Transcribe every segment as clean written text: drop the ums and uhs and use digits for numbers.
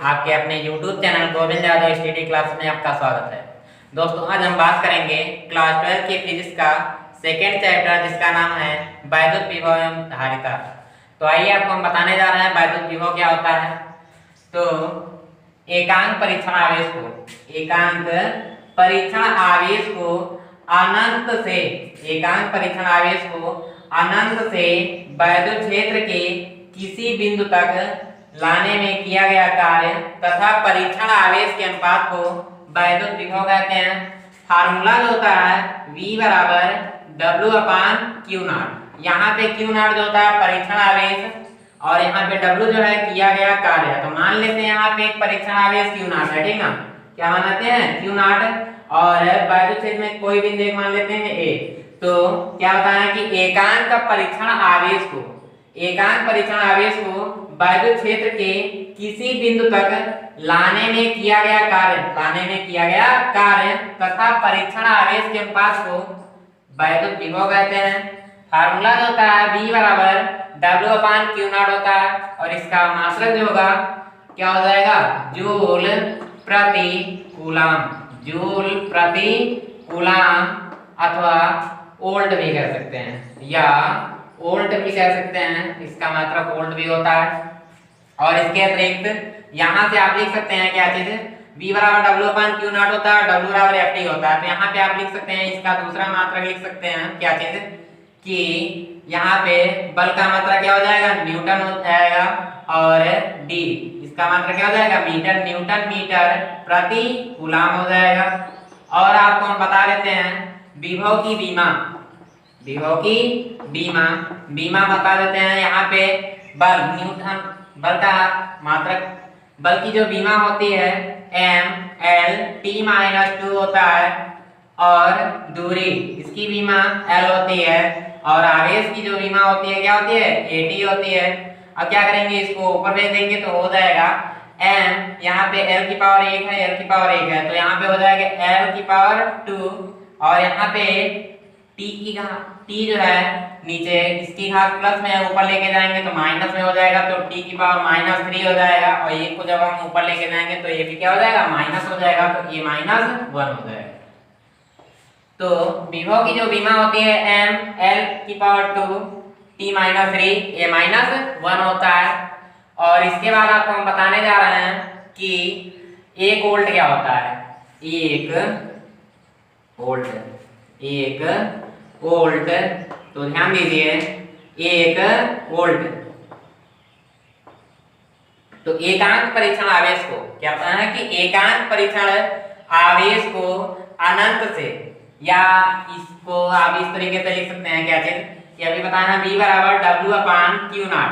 आपके अपने YouTube channel Govind Yadav study class में आपका स्वागत है। दोस्तों, आज हम बात करेंगे क्लास 12 के फिजिक्स का सेकेंड चैप्टर जिसका नाम है वैद्युत विभव एवं धारिता। तो आइए आपको हम बताने जा रहे हैं वैद्युत विभव क्या होता है। तो एकांक परीक्षण आवेश को अनंत से वैद्युत क्षेत्र के किसी बिंदु तक लाने में किया गया कार्य तथा परीक्षण आवेश के अनुपात को वैद्युत विभव कहते हैं। फार्मूला जो होता है V बराबर W/Q0। यहाँ पे Q0 जो होता है परीक्षण आवेश और यहाँ पे W जो है किया गया कार्य। तो मान लेते हैं यहाँ पे एक परीक्षण आवेश Q0 है, ठीक ना। क्या मान लेते हैं Q0 और वैद्युत क्षेत्र में कोई बिंदु एक मान लेते हैं A। तो क्या होता है कि एकांक परीक्षण आवेश को वैद्युत क्षेत्र के किसी बिंदु तक लाने में किया गया कार्य तथा परीक्षण आवेश के अनुपात को वैद्युत विभव कहते हैं। फार्मूला जो होता है V बराबर W/Q0 होता है और इसका मात्रक जो होगा क्या हो जाएगा, जूल प्रति कूलाम अथवा वोल्ट भी कह सकते हैं या वोल्ट भी कह सकते हैं। इसका मात्रक वोल्ट भी होता है। और इसके अतिरिक्त यहाँ से आप लिख सकते हैं क्या चीज, V बराबर W/Q0 होता है, W बराबर FT होता है। तो यहाँ पे आप लिख सकते हैं इसका दूसरा मात्रक लिख सकते हैं क्या चीज कि यहाँ पे बल का मात्रा क्या हो जाएगा, न्यूटन हो जाएगा और D इसका मात्रा क्या हो जाएगा, न्यूटन मीटर प्रति कूलाम हो जाएगा। और आपको हम बता देते हैं विभव की बीमा बता देते हैं। यहाँ पे बल का मात्रक, बल की जो बीमा होती है M/L/T-2 होता है और दूरी इसकी बीमा L होती है और आवेश की जो बीमा होती है क्या होती है, AT होती है। अब क्या करेंगे, इसको ऊपर भेज देंगे तो हो जाएगा M, यहाँ पे L की पावर 1 है, तो यहाँ पे हो जाएगा L की पावर 2 और यहाँ पे T जो है नीचे इसकी घात प्लस में ऊपर लेके जाएंगे तो माइनस में हो जाएगा, तो T की पावर -3 हो जाएगा और ये को जब हम ऊपर लेके जाएंगे तो ये भी क्या हो जाएगा, माइनस हो जाएगा, तो ये -1 हो जाएगा। तो विभव की जो बीमा होती है M/L की पावर 2 T-3 ये -1 होता है। और इसके बाद आपको हम बताने जा रहे हैं कि 1 वोल्ट क्या होता है। 1 वोल्ट, तो ध्यान दीजिए 1 वोल्ट। तो एकांक परीक्षण आवेश को क्या कहते हैं कि एकांक परीक्षण आवेश को अनंत से, या इसको आप इस तरीके से लिख सकते हैं क्या चीज, ये अभी बताना V बराबर W/Q0।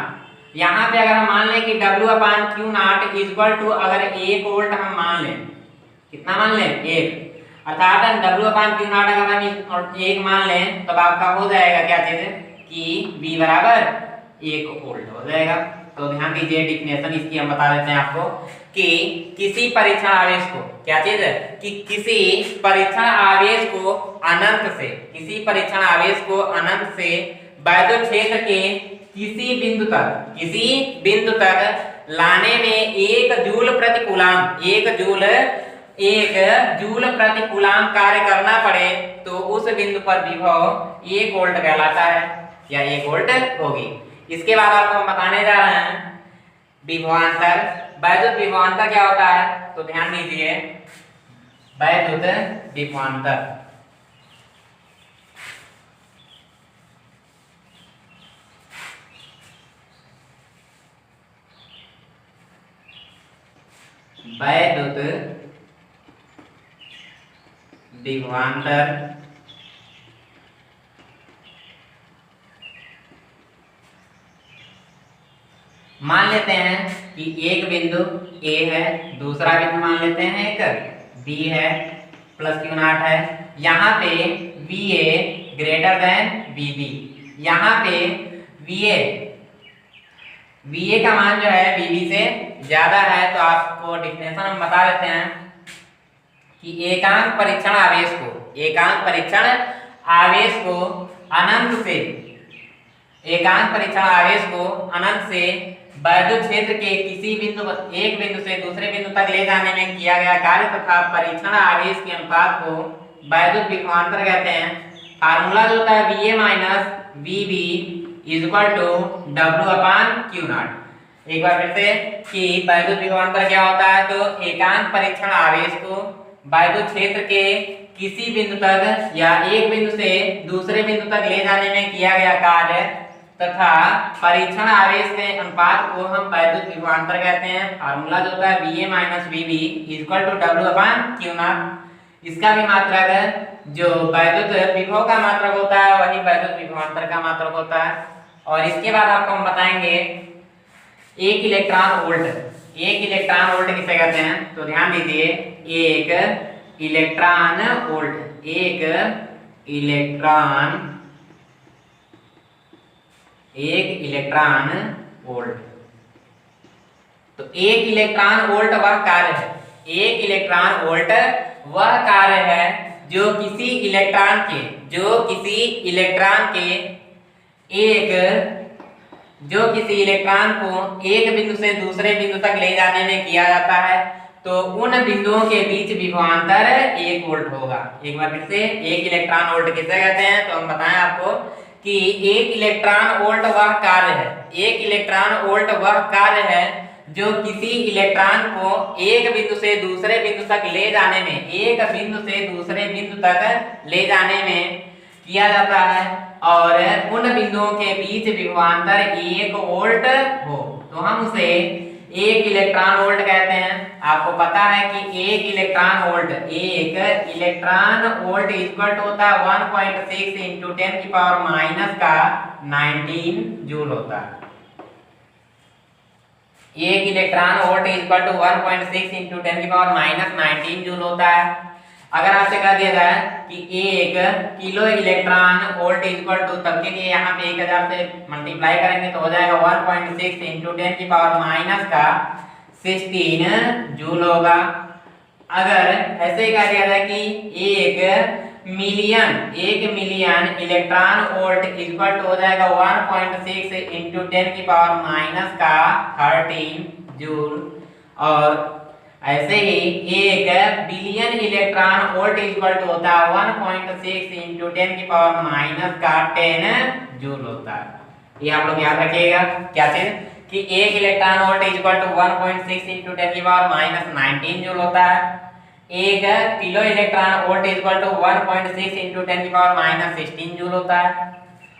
यहाँ पे अगर हम मान लें कि W/Q0 इक्वल टू, अगर 1 वोल्ट हम मान लें, कितना मान लें, 1, अर्थात W/Q0 अगर हम 1 मान लें तब आपका हो जाएगा क्या चीज कि V बराबर 1 वोल्ट हो जाएगा। तो ध्यान दीजिए डिफिनेशन इसकी हम बता देते हैं आपको कि किसी परीक्षण आवेश को, क्या चीज है कि किसी परीक्षण आवेश को अनंत से वैद्युत क्षेत्र के किसी बिंदु तक लाने में 1 जूल प्रति कूलाम कार्य करना पड़े तो उस बिंदु पर विभव 1 वोल्ट कहलाता है या 1 वोल्ट होगी। इसके बाद आपको हम बताने जा रहे हैं वैद्युत विभवांतर क्या होता है। तो ध्यान दीजिए वैद्युत विभवांतर मान लेते हैं कि एक बिंदु A है, दूसरा बिंदु मान लेते हैं एक B है, प्लस Q0 है। यहाँ पे VA ग्रेटर देन VB, यहाँ पे VA का मान जो है VB से ज्यादा है। तो आपको डिफिनेशन हम बता देते हैं कि एकांक परीक्षण आवेश को अनंत से एकांक परीक्षण आवेश को अनंत से वैद्युत क्षेत्र के किसी बिंदु एक बिंदु से दूसरे बिंदु तक ले जाने में किया गया कार्य तथा परीक्षण आवेश के अनुपात को वैद्युत विभवांतर कहते हैं। फार्मूला जो होता है VA minus VB equal to W upon Q not. एक बार फिर से कि वैद्युत विभवांतर क्या होता है, तो एकांक परीक्षण आवेश को वैद्युत क्षेत्र के किसी बिंदु तक या एक बिंदु से दूसरे बिंदु तक ले जाने में किया गया कार्य तथा परीक्षण आवेश के अनुपात को हम वैद्युत विभवांतर कहते हैं। फार्मूला जो होता है VA minus VB equal to W upon Q not. इसका भी मात्रक जो वैद्युत विभव का मात्रक होता है वही वैद्युत विभवांतर का मात्रक होता है। और इसके बाद आपको हम बताएंगे एक इलेक्ट्रॉन वोल्ट। एक इलेक्ट्रॉन वोल्ट किसे कहते हैं, तो ध्यान दीजिए, एक इलेक्ट्रॉन वोल्ट, एक इलेक्ट्रॉन वोल्ट। तो एक इलेक्ट्रॉन वोल्ट वह कार्य है, एक इलेक्ट्रॉन वोल्ट वह कार्य है जो किसी इलेक्ट्रॉन को एक बिंदु से दूसरे बिंदु तक ले जाने में किया जाता है। तो उन बिंदुओं के बीच विभवांतर 1 वोल्ट होगा। एक बार फिर से, एक इलेक्ट्रॉन वोल्ट किसे कहते हैं, तो हम बताएं आपको कि एक इलेक्ट्रॉन वोल्ट वह कार्य है, एक इलेक्ट्रॉन वोल्ट वह कार्य है जो किसी इलेक्ट्रॉन को एक बिंदु से दूसरे बिंदु तक ले जाने में, एक बिंदु से दूसरे बिंदु तक ले जाने में किया जाता है और उन बिंदुओं के बीच विभवांतर 1 वोल्ट हो, तो हम उसे एक इलेक्ट्रॉन वोल्ट कहते हैं। आपको पता है कि एक इलेक्ट्रॉन वोल्ट इक्वल टू होता है 1.6 इंटू 10 की पावर माइनस का 19 जूल होता है। एक electron volt equal to 1.6 into 10 की पावर माइनस 19 जूल होता है। अगर आपसे कह दिया जाए कि 1 kilo electron volt equal to, तब के लिए यहाँ पे 1000 से मल्टीप्लाई करेंगे तो हो जाएगा 1.6 इंटू 10 की पावर माइनस का 16 जूल होगा। अगर ऐसे ही कह दिया जाए कि 1 million electron volt equal to हो जाएगा 1.6 इंटू 10 की पावर माइनस का 13 जूल, और ऐसे ही 1 billion electron volt equal to होता है 1.6 इंटू 10 की पावर माइनस का 10 जूल होता है। ये आप लोग याद रखिएगा क्या चीज, कि 1 electron volt equal to 1.6 into 10 की पावर माइनस 19 जूल होता है। 1 kilo electron volt equal to 1.6 into 10 की पावर माइनस 16 जूल होता है।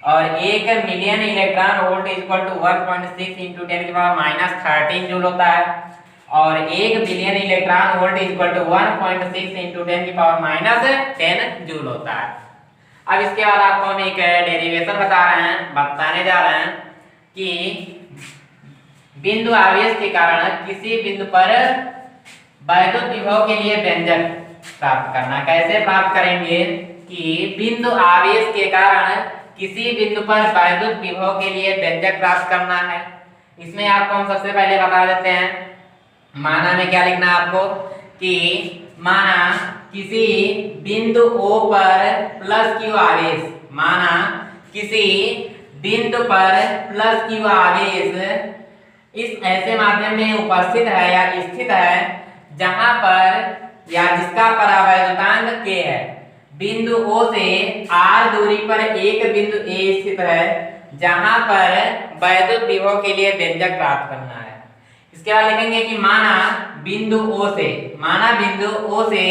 और 1 million electron volt equal to 1.6 into 10 की पावर माइनस 13 जूल होता है। और 1 billion electron volt equal to 1.6 into 10 की पावर माइनस 10 जूल होता है। अब इसके बाद आपको हम एक डेरिवेशन बताने जा रहे हैं कि बिंदु आवेश के कारण किसी बिंदु पर वैद्युत विभव के लिए व्यंजक प्राप्त करना। कैसे प्राप्त करेंगे कि बिंदु आवेश के कारण किसी बिंदु पर वैद्युत विभव के लिए व्यंजक प्राप्त करना है। इसमें आपको हम सबसे पहले बता देते हैं, माना में क्या लिखना है आपको, कि माना किसी बिंदु O पर प्लस Q आवेश, माना किसी बिंदु पर प्लस Q आवेश इस ऐसे माध्यम में उपस्थित है या स्थित है जहां पर या जिसका परावैद्युतांक K है। बिंदु O से R दूरी पर एक बिंदु A स्थित है जहां पर वैद्युत विभव के लिए व्यंजक प्राप्त करना है। इसके बाद लिखेंगे कि माना बिंदु O से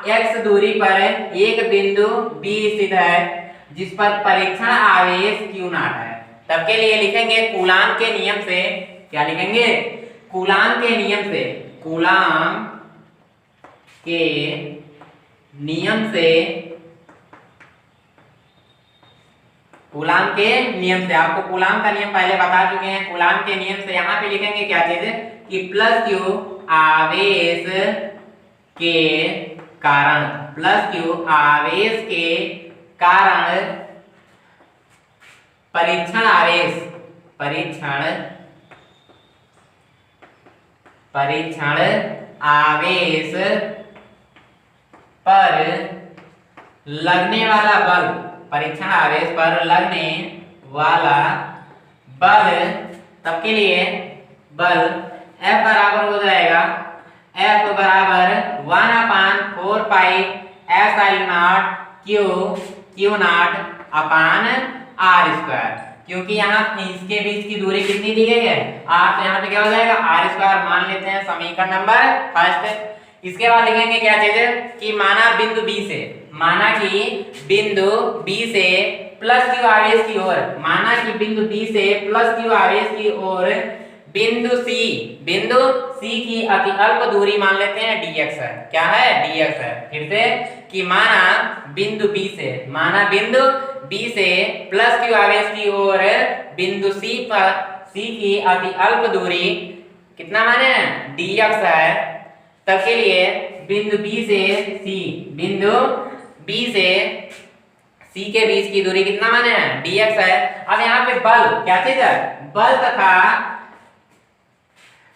x दूरी पर एक बिंदु B स्थित है जिस पर परीक्षण आवेश Q नॉट है। तब के लिए लिखेंगे कूलाम के नियम से, क्या लिखेंगे, कूलाम के नियम से, कूलाम के नियम से आपको कूलाम का नियम पहले बता चुके हैं। कूलाम के नियम से यहाँ पे लिखेंगे क्या चीज है कि प्लस Q आवेश के कारण, प्लस Q आवेश के कारण परीक्षण आवेश पर लगने वाला बल, परीक्षण आवेश पर लगने वाला बल, तब के लिए बल F बराबर हो जाएगा, F बराबर 1/4 pi epsilon not Q not upon R square, क्योंकि यहाँ इसके बीच की दूरी कितनी दी गई है आप, यहाँ पे क्या हो जाएगा R स्क्वायर मान लेते हैं समीकरण नंबर फर्स्ट। इसके बाद लिखेंगे क्या चीज कि माना बिंदु B से, माना कि बिंदु B से प्लस Q आवेश की ओर, माना कि बिंदु B से प्लस Q आवेश की ओर बिंदु C की अति अल्प दूरी मान लेते हैं dx है, क्या है dx है। फिर से कि माना बिंदु B से, माना बिंदु B से प्लस Q आवेश की ओर बिंदु C की अति अल्प दूरी कितना माने dx है, तब के लिए बिंदु B से C के बीच की दूरी कितना माने dx है। अब यहाँ पे बल क्या चीज है,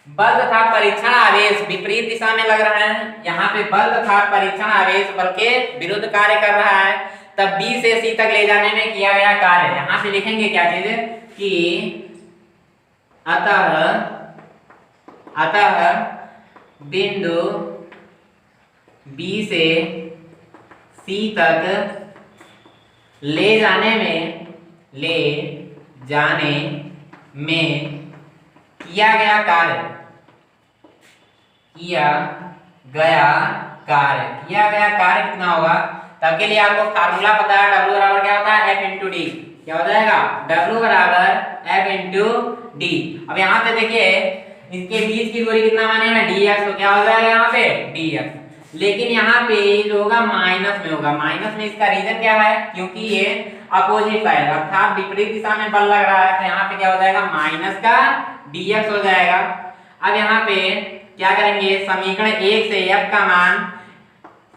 बल तथा परीक्षण आवेश विपरीत दिशा में लग रहा है, यहाँ पे बल तथा परीक्षण आवेश बल के विरुद्ध कार्य कर रहा है, तब B से C तक ले जाने में किया गया कार्य, यहाँ पे लिखेंगे क्या चीज कि अतः बिंदु B से C तक ले जाने में किया गया कार्य कितना होगा, तब के लिए आपको फार्मूला पता है W बराबर क्या होता है F इंटू डी, क्या हो जाएगा W बराबर F इंटू डी। अब यहाँ पे देखिए इसके बीच की दूरी कितना माने हैं dx, तो क्या हो जाएगा यहाँ पे dx, लेकिन यहाँ पे जो होगा माइनस में होगा, माइनस में इसका रीजन क्या है क्योंकि ये अपोजिट साइड अर्थात विपरीत दिशा में बल लग रहा है, तो यहाँ पे क्या हो जाएगा माइनस का dx हो जाएगा। अब यहाँ पे क्या करेंगे समीकरण 1 से f का मान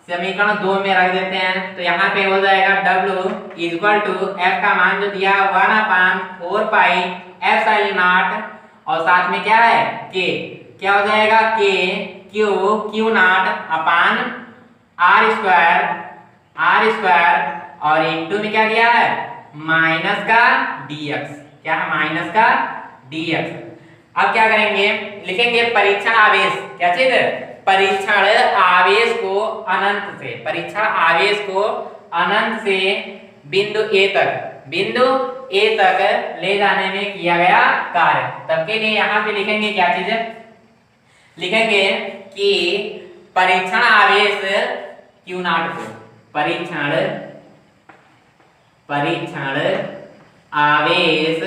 समीकरण 2 में रख देते हैं, तो यहाँ पे हो जाएगा W इक्वल टू f का मान जो दिया 1/4 पाई एप्सिलॉन नॉट और साथ में क्या है k, क्या हो जाएगा k Q not upon R square और इनटू में क्या दिया है माइनस का dx, क्या है माइनस का dx। अब क्या करेंगे लिखेंगे परीक्षण आवेश, क्या चीज परीक्षण आवेश को अनंत से बिंदु A तक ले जाने में किया गया कार्य, तब के लिए यहाँ पे लिखेंगे क्या चीज लिखेंगे कि परीक्षण आवेश Q नॉट को परीक्षण आवेश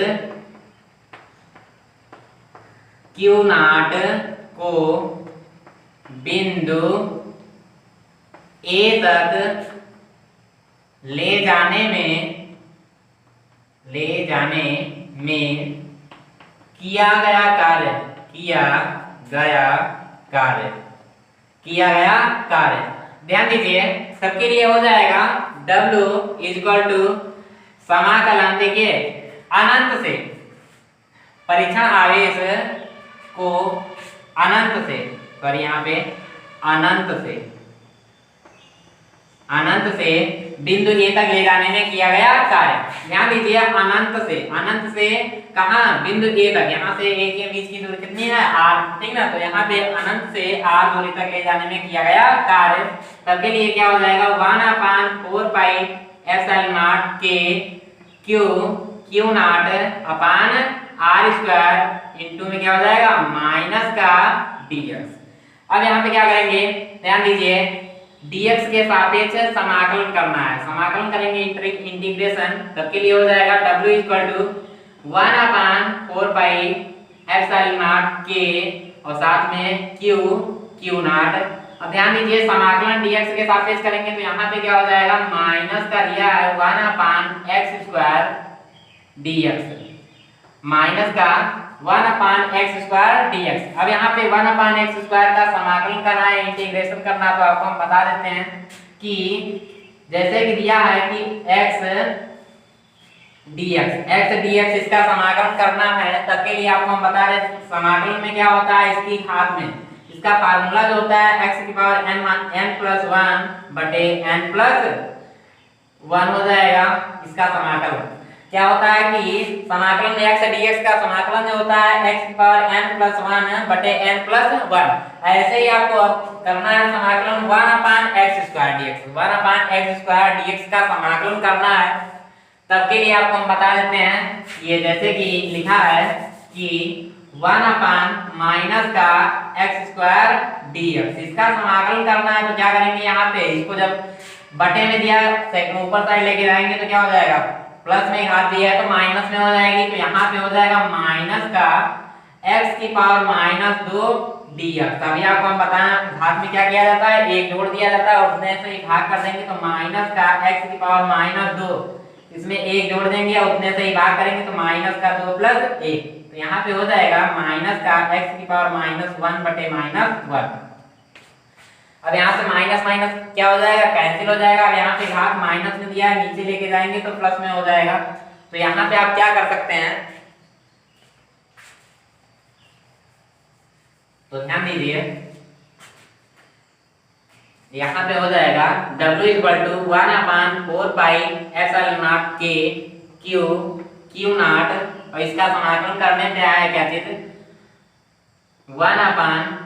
Q नॉट को बिंदु A तक ले जाने में किया गया कार्य। ध्यान दीजिए सबके लिए हो जाएगा W इक्वल टू समाकलन, देखिए अनंत से परीक्षण आवेश को अनंत से, पर यहाँ पे अनंत से बिंदु A तक ले जाने में किया गया कार्य। ध्यान दीजिए अनंत से कहाँ बिंदु A तक, यहाँ से A के बीच की दूरी कितनी है R, ठीक ना, तो यहाँ पे अनंत से R दूरी तक ले जाने में किया गया कार्य, तब के लिए क्या हो जाएगा 1/4 pi epsilon not k Q not upon R square into में क्या हो जाएगा माइनस का dx। अब यहाँ पे क्या करेंगे ध्यान दीजिए dx के सापेक्ष समाकलन करना है, समाकलन करेंगे इंटीग्रेशन, तब के लिए हो जाएगा W equal to 1/4 pi epsilon not k और साथ में Q नॉट। अब ध्यान दीजिए समाकलन dx के सापेक्ष करेंगे तो यहाँ पे क्या हो जाएगा माइनस का दिया है 1/x स्क्वायर dx, माइनस का 1/x स्क्वायर dx। अब यहाँ पे 1/x स्क्वायर का समाकलन करना है, इंटीग्रेशन करना, तो आपको हम बता देते हैं कि जैसे कि दिया है कि x dx इसका समाकलन करना है, तब के लिए आपको हम बता दें समाकलन में क्या होता है इसकी घात में, इसका फार्मूला जो होता है x की पावर n प्लस 1 बटे n प्लस 1 हो जाएगा इसका समाकलन। क्या होता है कि समाकलन x dx का समाकलन जो होता है x की पावर n प्लस 1 बटे n प्लस 1। ऐसे ही आपको करना है समाकलन 1 अपान x स्क्वायर dx, 1 अपान x स्क्वायर dx का समाकलन करना है। तब के लिए आपको हम बता देते हैं, ये जैसे कि लिखा है कि 1 अपान माइनस का x स्क्वायर dx, इसका समाकलन करना है। तो क्या करेंगे, यहाँ पे इसको जब बटे में दिया ऊपर साइड लेके जाएंगे तो क्या हो जाएगा, प्लस में हाथ दिया है तो माइनस में हो जाएगी। तो यहाँ पे हो जाएगा माइनस का x की पावर माइनस 2 dx। तभी आपको हम बताएं घात में क्या किया जाता है, एक जोड़ दिया जाता है, उतने से ही भाग कर देंगे तो माइनस का x की पावर माइनस 2, इसमें एक जोड़ देंगे और उतने से ही भाग करेंगे तो माइनस का 2 प्लस 1। तो यहाँ पे हो जाएगा माइनस का x की पावर माइनस 1 बटे माइनस 1। अब यहाँ से माइनस माइनस क्या हो जाएगा, कैंसिल हो जाएगा। अब यहाँ पे घात माइनस में दिया है, नीचे लेके जाएंगे तो प्लस में हो जाएगा। तो यहाँ पे आप क्या कर सकते हैं, तो ध्यान दीजिए, यहाँ पे हो जाएगा w equal to 1 upon 4 pi epsilon not k q not, और इसका समाकलन करने पे आया क्या चीज, 1 अपान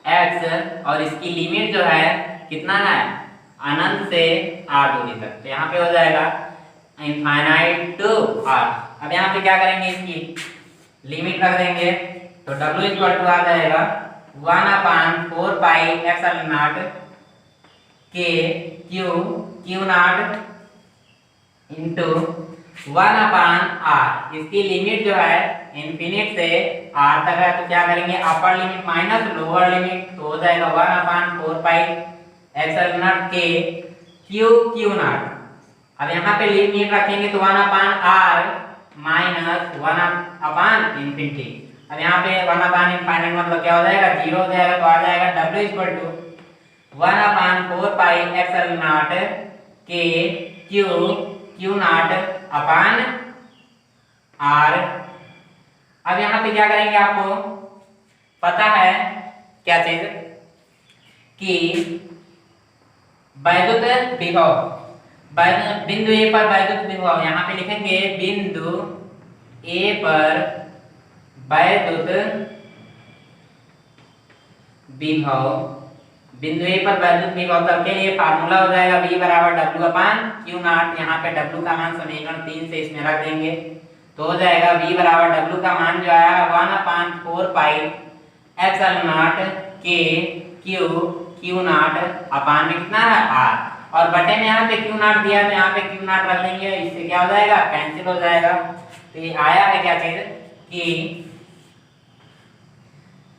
x, और इसकी लिमिट जो है कितना है, अनंत से r दूरी तक। तो यहाँ पे हो जाएगा इनफाइनाइट टू r। अब यहाँ पे क्या करेंगे, इसकी लिमिट रख देंगे तो w इक्वल टू आ जाएगा 1 upon 4 pi epsilon not k q not into 1 upon r। इसकी लिमिट जो है इन्फिनिट से r तक है। तो क्या करेंगे, upper limit minus lower limit, तो हो जाएगा 1 upon 4 pi epsilon not k q not. अब यहाँ पे लिमिट रखेंगे तो 1 अपान r माइनस 1 अपान इन्फिनिटी। अब यहाँ पे 1 अपान इनफाइनाइट मतलब क्या हो जाएगा, 0 हो जाएगा। तो आ जाएगा w equal to 1 upon 4 pi epsilon not k q not upon r। अब यहाँ पे क्या करेंगे, आपको पता है क्या चीज, कि वैद्युत विभव, बिंदु ए पर वैद्युत विभव, यहाँ पे लिखेंगे बिंदु ए पर वैद्युत विभव, बिंदु ए पर वैद्युत विभव। तब के लिए फार्मूला हो जाएगा v बराबर w अपान q नॉट। यहाँ पे w का मान समीकरण 3 से इसमें रख देंगे तो हो जाएगा v बराबर w का मान जो आया 1 upon 4 pi epsilon not k q not upon में कितना है r, और बटे में यहाँ पे q नॉट दिया तो यहाँ पे q नॉट रख देंगे, इससे क्या हो जाएगा, कैंसिल हो जाएगा। तो ये आया है क्या चीज कि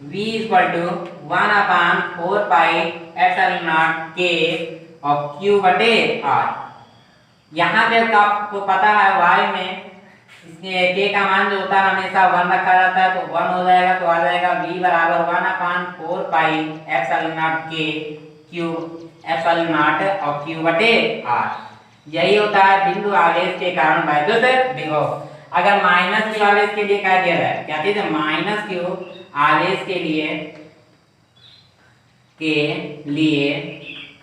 v equal to 1 upon 4 pi epsilon not k और q बटे r। यहाँ पे आपको पता है y में इसके k का मान जो होता है हमेशा 1 रखा जाता है, तो 1 हो जाएगा। तो आ जाएगा v बराबर 1 upon 4 pi epsilon not k q epsilon not और q बटे r। यही होता है बिंदु आवेश के कारण वैद्युत विभव। अगर माइनस q आवेश के लिए क्या दिया जाए, क्या चीज है, माइनस q आवेश के लिए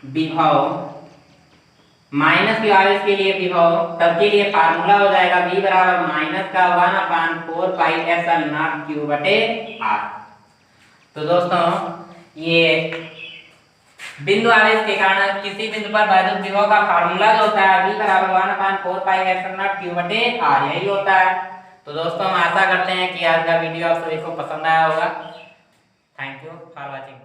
विभव, माइनस q आवेश के लिए विभव, तब के लिए फार्मूला हो जाएगा v बराबर माइनस का 1 upon 4 pi epsilon not q बटे r। तो दोस्तों ये बिंदु आवेश के कारण किसी बिंदु पर वैद्युत विभव का फार्मूला जो होता है v बराबर 1 upon 4 pi epsilon not q बटे r, यही होता है। तो दोस्तों हम आशा करते हैं कि आज का वीडियो आप सभी को पसंद आया होगा। Thank you for watching.